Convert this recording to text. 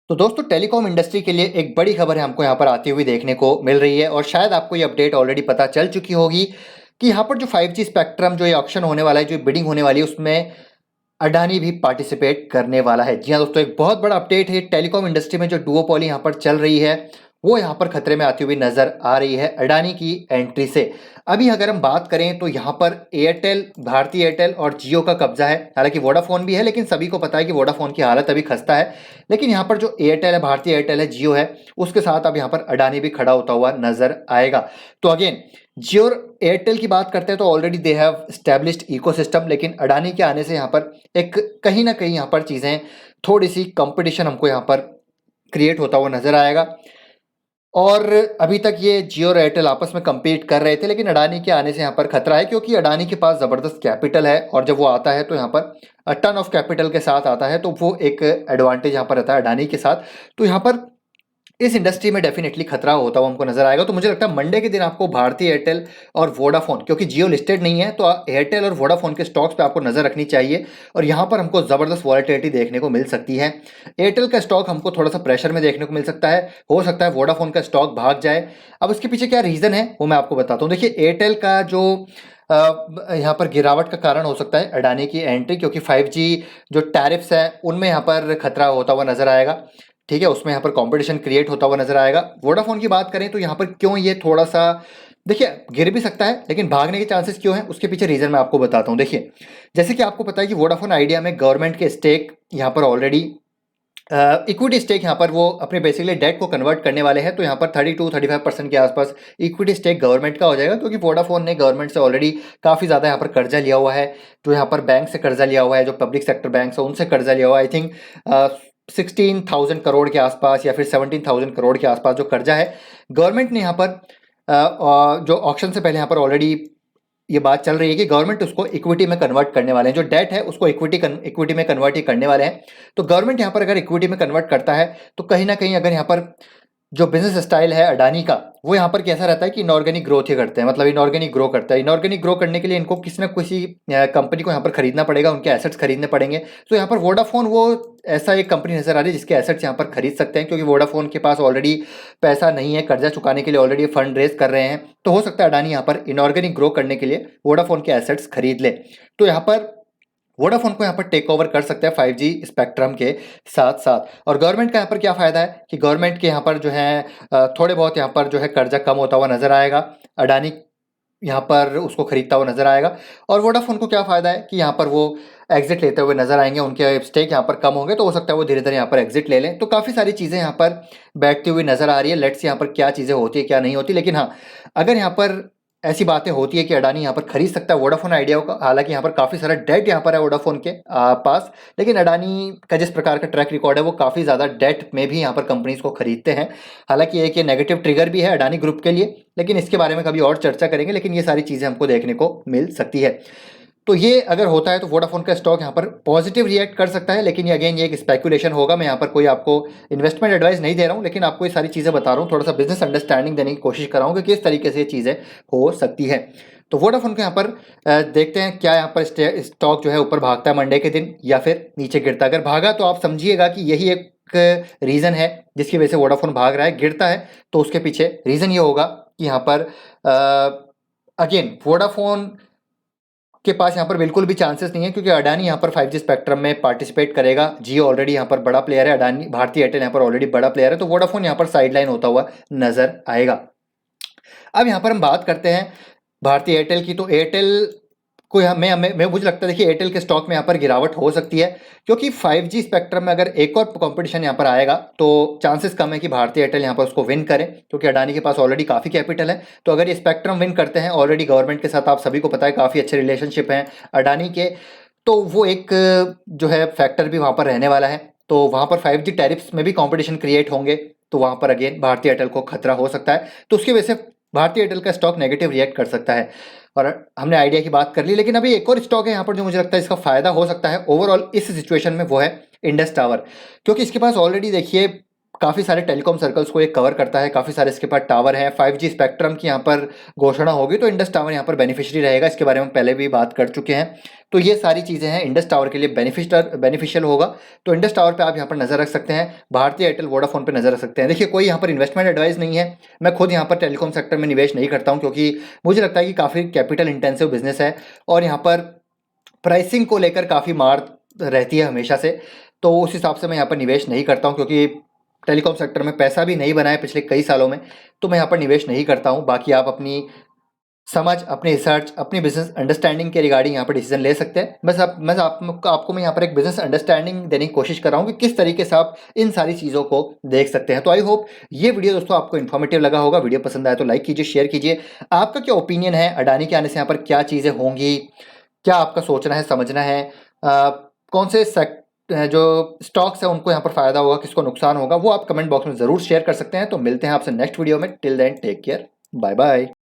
तो दोस्तों telecom industry के लिए एक बड़ी खबर है हमको यहाँ पर आती हुई देखने को मिल रही है और शायद आपको ये अपडेट ऑलरेडी पता चल चुकी होगी कि यहाँ पर जो 5G स्पेक्ट्रम जो ये ऑक्शन होने वाला है, जो बिडिंग होने वाली है, उसमें अडानी भी पार्टिसिपेट करने वाला है। जी हाँ दोस्तों, एक बहुत बड़ा अपडेट है। टेलीकॉम इंडस्ट्री में जो डुओपोली यहाँ पर चल रही है वो यहाँ पर खतरे में आती हुई नजर आ रही है अडानी की एंट्री से। अभी अगर हम बात करें तो यहाँ पर एयरटेल, भारती एयरटेल और जियो का कब्जा है। हालांकि वोडाफोन भी है, लेकिन सभी को पता है कि वोडाफोन की हालत अभी खस्ता है। लेकिन यहाँ पर जो एयरटेल है, भारती एयरटेल है, जियो है, उसके साथ अब यहाँ पर अडानी भी खड़ा होता हुआ नजर आएगा। तो अगेन जियो और एयरटेल की बात करते हैं तो already they have established ecosystem, लेकिन अडानी के आने से यहाँ पर एक कहीं ना कहीं यहाँ पर चीज़ें थोड़ी सी कंपटीशन हमको यहाँ पर क्रिएट होता हुआ नजर आएगा। और अभी तक ये जियो और एयरटेल आपस में compete कर रहे थे, लेकिन अडानी के आने से यहाँ पर खतरा है, क्योंकि अडानी के पास ज़बरदस्त कैपिटल है और जब वो आता है तो यहाँ पर टन ऑफ कैपिटल के साथ आता है, तो वो एक एडवांटेज यहाँ पर रहता है अडानी के साथ। तो यहाँ पर इस इंडस्ट्री में डेफिनेटली खतरा होता हुआ हमको नजर आएगा। तो मुझे लगता है मंडे के दिन आपको भारती एयरटेल और वोडाफोन, क्योंकि जियो लिस्टेड नहीं है, तो एयरटेल और वोडाफोन के स्टॉक्स पे आपको नजर रखनी चाहिए और यहाँ पर हमको जबरदस्त वॉलेटिलिटी देखने को मिल सकती है। एयरटेल का स्टॉक हमको थोड़ा सा प्रेशर में देखने को मिल सकता है, हो सकता है वोडाफोन का स्टॉक भाग जाए। अब उसके पीछे क्या रीजन है वो मैं आपको बताता हूँ। देखिए, एयरटेल का जो यहाँ पर गिरावट का कारण हो सकता है अडानी की एंट्री, क्योंकि 5G जो टैरिफ्स हैं उनमें यहाँ पर खतरा होता हुआ नजर आएगा। ठीक है, उसमें यहाँ पर कंपटीशन क्रिएट होता हुआ नजर आएगा। वोडाफोन की बात करें तो यहाँ पर क्यों ये थोड़ा सा, देखिए, गिर भी सकता है, लेकिन भागने के चांसेस क्यों हैं उसके पीछे रीजन मैं आपको बताता हूँ। देखिए, जैसे कि आपको पता है कि वोडाफोन आइडिया में गवर्नमेंट के स्टेक यहाँ पर ऑलरेडी इक्विटी स्टेक यहाँ पर वो अपने बेसिकली डेट को कन्वर्ट करने वाले हैं। तो यहाँ पर 32-35% के आसपास इक्विटी स्टेक गवर्नमेंट का हो जाएगा, क्योंकि वोडाफोन ने गवर्नमेंट से ऑलरेडी काफ़ी ज़्यादा यहाँ पर कर्जा लिया हुआ है। जो यहाँ पर बैंक से कर्जा लिया हुआ है, जो पब्लिक सेक्टर बैंक है उनसे कर्जा लिया हुआ है, आई थिंक 16,000 करोड़ के आसपास या फिर 17,000 करोड़ के आसपास जो कर्जा है। गवर्नमेंट ने यहाँ पर जो ऑक्शन से पहले यहाँ पर ऑलरेडी ये बात चल रही है कि गवर्नमेंट उसको इक्विटी में कन्वर्ट करने वाले हैं, जो डेट है उसको इक्विटी में कन्वर्ट ही करने वाले हैं। तो गवर्नमेंट यहाँ पर अगर इक्विटी में कन्वर्ट करता है तो कहीं ना कहीं अगर यहाँ पर जो बिजनेस स्टाइल है अडानी का, वो यहाँ पर कैसा रहता है कि इनऑर्गेनिक ग्रोथ ही करते हैं, मतलब इनऑर्गेनिक ग्रो करता है। इनऑर्गेनिक ग्रो करने के लिए इनको किसी ना किसी कंपनी को यहाँ पर खरीदना पड़ेगा, उनके एसेट्स खरीदने पड़ेंगे। तो यहाँ पर वोडाफोन वो ऐसा एक कंपनी नजर आ रही है जिसके एसेट्स यहाँ पर खरीद सकते हैं, क्योंकि वोडाफोन के पास ऑलरेडी पैसा नहीं है, कर्जा चुकाने के लिए ऑलरेडी फंड रेज कर रहे हैं। तो हो सकता है अडानी यहाँ पर इनऑर्गेनिक ग्रो करने के लिए वोडाफोन के एसेट्स खरीद ले। तो यहाँ पर वोडाफोन को यहाँ पर टेक ओवर कर सकते हैं 5G स्पेक्ट्रम के साथ साथ। और गवर्नमेंट का यहाँ पर क्या फ़ायदा है कि गवर्नमेंट के यहाँ पर जो है थोड़े बहुत यहाँ पर जो है कर्जा कम होता हुआ नजर आएगा, अडानी यहाँ पर उसको खरीदता हुआ नजर आएगा। और वोडाफोन को क्या फ़ायदा है कि यहाँ पर वो एग्जिट लेते हुए नजर आएंगे, उनके स्टेक यहाँ पर कम होंगे, तो हो सकता है वो धीरे धीरे यहाँ पर एग्जिट ले लें। तो काफ़ी सारी चीज़ें यहाँ पर बैठती हुई नजर आ रही है। लेट्स यहाँ पर क्या चीज़ें होती है क्या नहीं होती। लेकिन हाँ, अगर यहाँ पर ऐसी बातें होती है कि अडानी यहाँ पर खरीद सकता है वोडाफोन आइडिया का, हालांकि यहाँ पर काफ़ी सारा डेट यहाँ पर है वोडाफोन के पास, लेकिन अडानी का जिस प्रकार का ट्रैक रिकॉर्ड है वो काफ़ी ज़्यादा डेट में भी यहाँ पर कंपनीज को खरीदते हैं। हालांकि एक ये नेगेटिव ट्रिगर भी है अडानी ग्रुप के लिए, लेकिन इसके बारे में कभी और चर्चा करेंगे। लेकिन ये सारी चीज़ें हमको देखने को मिल सकती है। तो ये अगर होता है तो वोडाफोन का स्टॉक यहाँ पर पॉजिटिव रिएक्ट कर सकता है, लेकिन ये अगेन ये एक स्पेकुलेशन होगा। मैं यहाँ पर कोई आपको इन्वेस्टमेंट एडवाइस नहीं दे रहा हूँ, लेकिन आपको ये सारी चीज़ें बता रहा हूँ, थोड़ा सा बिजनेस अंडरस्टैंडिंग देने की कोशिश कर रहा हूँ कि किस तरीके से ये चीज़ें हो सकती है। तो वोडाफोन को यहाँ पर देखते हैं क्या यहाँ पर स्टॉक जो है ऊपर भागता है मंडे के दिन या फिर नीचे गिरता है। अगर भागा तो आप समझिएगा कि यही एक रीज़न है जिसकी वजह से वोडाफोन भाग रहा है। गिरता है तो उसके पीछे रीज़न ये होगा कि यहाँ पर अगेन वोडाफोन के पास यहाँ पर बिल्कुल भी चांसेस नहीं है, क्योंकि अडानी यहाँ पर 5G स्पेक्ट्रम में पार्टिसिपेट करेगा। जियो ऑलरेडी यहाँ पर बड़ा प्लेयर है, अडानी भारती एयरटेल यहाँ पर ऑलरेडी बड़ा प्लेयर है, तो वोडाफोन यहाँ पर साइडलाइन होता हुआ नजर आएगा। अब यहाँ पर हम बात करते हैं भारती एयरटेल की। तो एयरटेल को यहाँ मैं मुझे लगता है, देखिए, एयरटेल के स्टॉक में यहाँ पर गिरावट हो सकती है, क्योंकि 5G स्पेक्ट्रम में अगर एक और कंपटीशन यहाँ पर आएगा तो चांसेस कम है कि भारती एयरटेल यहाँ पर उसको विन करे, क्योंकि अडानी के पास ऑलरेडी काफ़ी कैपिटल है। तो अगर ये स्पेक्ट्रम विन करते हैं, ऑलरेडी गवर्नमेंट के साथ आप सभी को पता है काफ़ी अच्छे रिलेशनशिप हैं अडानी के, तो वो एक जो है फैक्टर भी वहाँ पर रहने वाला है। तो वहाँ पर 5G टैरिफ्स में भी कॉम्पिटिशन क्रिएट होंगे, तो वहाँ पर अगेन भारती एयरटेल को खतरा हो सकता है। तो उसकी वजह से भारतीय एयरटेल का स्टॉक नेगेटिव रिएक्ट कर सकता है। और हमने आइडिया की बात कर ली, लेकिन अभी एक और स्टॉक है यहाँ पर जो मुझे लगता है इसका फायदा हो सकता है ओवरऑल इस सिचुएशन में, वो है इंडस टावर। क्योंकि इसके पास ऑलरेडी देखिए काफ़ी सारे टेलीकॉम सर्कल्स को ये कवर करता है, काफ़ी सारे इसके पास टावर हैं, 5G स्पेक्ट्रम की यहाँ पर घोषणा होगी तो इंडस टावर यहाँ पर बेनिफिशियरी रहेगा, इसके बारे में पहले भी बात कर चुके हैं। तो ये सारी चीज़ें हैं, इंडस टावर के लिए बेनिफिशियल होगा। तो इंडस टावर पे आप यहाँ पर नज़र रख सकते हैं, भारतीय एयरटेल वोडाफोन पे नज़र रख सकते हैं। देखिए कोई यहाँ पर इन्वेस्टमेंट एडवाइस नहीं है, मैं खुद यहाँ पर टेलीकॉम सेक्टर में निवेश नहीं करता हूँ, क्योंकि मुझे लगता है कि काफ़ी कैपिटल इंटेंसिव बिजनेस है और यहाँ पर प्राइसिंग को लेकर काफ़ी मार रहती है हमेशा से। तो उस हिसाब से मैं यहाँ पर निवेश नहीं करता हूँ, क्योंकि टेलीकॉम सेक्टर में पैसा भी नहीं बनाया पिछले कई सालों में, तो मैं यहाँ पर निवेश नहीं करता हूँ। बाकी आप अपनी समझ, अपनी रिसर्च, अपनी बिजनेस अंडरस्टैंडिंग के रिगार्डिंग यहाँ पर डिसीजन ले सकते हैं। आपको मैं यहाँ पर एक बिजनेस अंडरस्टैंडिंग देने की कोशिश कर रहा हूँ कि किस तरीके से आप इन सारी चीज़ों को देख सकते हैं। तो आई होप ये वीडियो दोस्तों आपको इन्फॉर्मेटिव लगा होगा। वीडियो पसंद आया तो लाइक कीजिए, शेयर कीजिए। आपका क्या ओपिनियन है, अडानी के आने से यहाँ पर क्या चीज़ें होंगी, क्या आपका सोचना है, समझना है, कौन से जो स्टॉक्स है उनको यहाँ पर फायदा होगा, किसको नुकसान होगा, वो आप कमेंट बॉक्स में जरूर शेयर कर सकते हैं। तो मिलते हैं आपसे नेक्स्ट वीडियो में। Till then take care, bye bye.